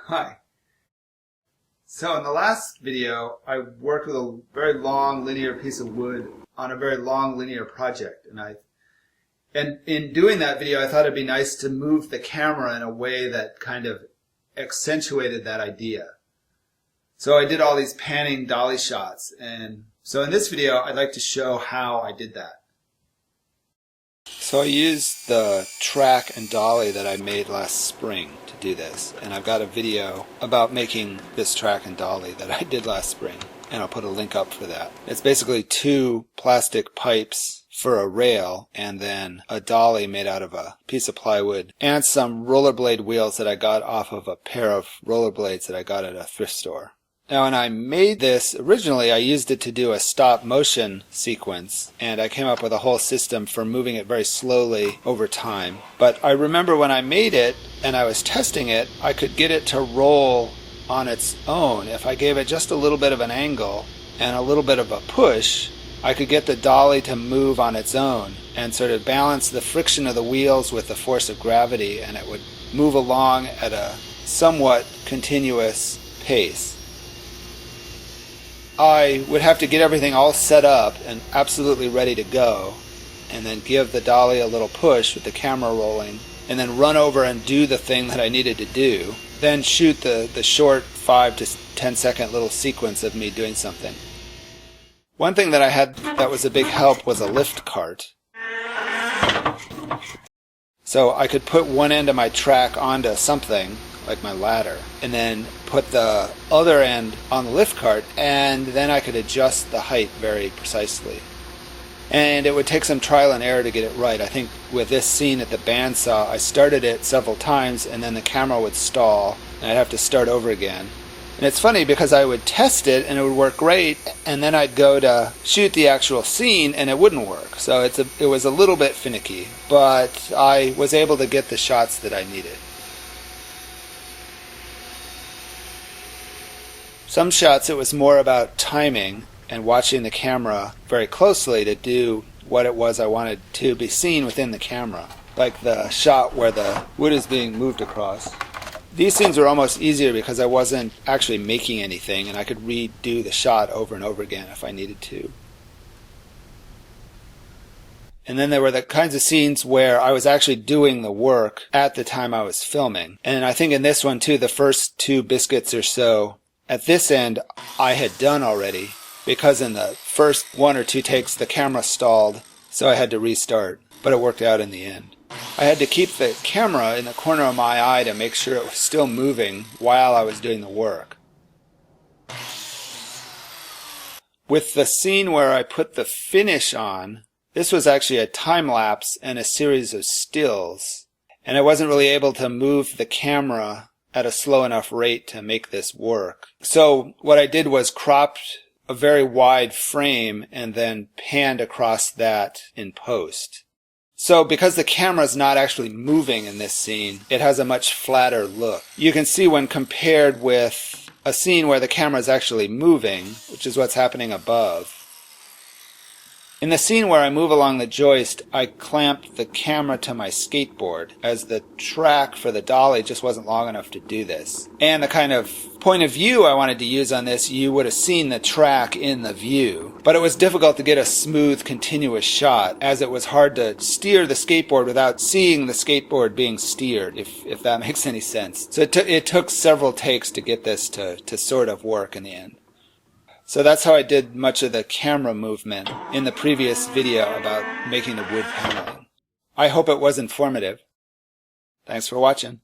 Hi. So in the last video, I worked with a very long linear piece of wood on a very long linear project. And in doing that video, I thought it'd be nice to move the camera in a way that kind of accentuated that idea. So I did all these panning dolly shots. And so in this video, I'd like to show how I did that. So I used the track and dolly that I made last spring to do this, and I've got a video about making this track and dolly that I did last spring, and I'll put a link up for that. It's basically two plastic pipes for a rail and then a dolly made out of a piece of plywood and some rollerblade wheels that I got off of a pair of rollerblades that I got at a thrift store. Now when I made this, originally I used it to do a stop motion sequence, and I came up with a whole system for moving it very slowly over time. But I remember when I made it and I was testing it, I could get it to roll on its own. If I gave it just a little bit of an angle and a little bit of a push, I could get the dolly to move on its own and sort of balance the friction of the wheels with the force of gravity, and it would move along at a somewhat continuous pace. I would have to get everything all set up and absolutely ready to go, and then give the dolly a little push with the camera rolling, and then run over and do the thing that I needed to do, then shoot the short 5 to 10 second little sequence of me doing something. One thing that I had that was a big help was a lift cart. So I could put one end of my track onto something, like my ladder, and then put the other end on the lift cart, and then I could adjust the height very precisely. And it would take some trial and error to get it right. I think with this scene at the bandsaw, I started it several times and then the camera would stall and I'd have to start over again. And it's funny because I would test it and it would work great, and then I'd go to shoot the actual scene and it wouldn't work. So it was a little bit finicky, but I was able to get the shots that I needed. Some shots it was more about timing and watching the camera very closely to do what it was I wanted to be seen within the camera, like the shot where the wood is being moved across. These scenes were almost easier because I wasn't actually making anything and I could redo the shot over and over again if I needed to. And then there were the kinds of scenes where I was actually doing the work at the time I was filming. And I think in this one too, the first 2 biscuits or so, at this end, I had done already, because in the first 1 or 2 takes the camera stalled, so I had to restart, but it worked out in the end. I had to keep the camera in the corner of my eye to make sure it was still moving while I was doing the work. With the scene where I put the finish on, this was actually a time lapse and a series of stills, and I wasn't really able to move the camera at a slow enough rate to make this work. So what I did was cropped a very wide frame and then panned across that in post. So because the camera is not actually moving in this scene, it has a much flatter look. You can see when compared with a scene where the camera is actually moving, which is what's happening above. In the scene where I move along the joist, I clamped the camera to my skateboard, as the track for the dolly just wasn't long enough to do this. And the kind of point of view I wanted to use on this, you would have seen the track in the view. But it was difficult to get a smooth, continuous shot, as it was hard to steer the skateboard without seeing the skateboard being steered, if that makes any sense. So it took several takes to get this to sort of work in the end. So that's how I did much of the camera movement in the previous video about making the wood paneling. I hope it was informative. Thanks for watching.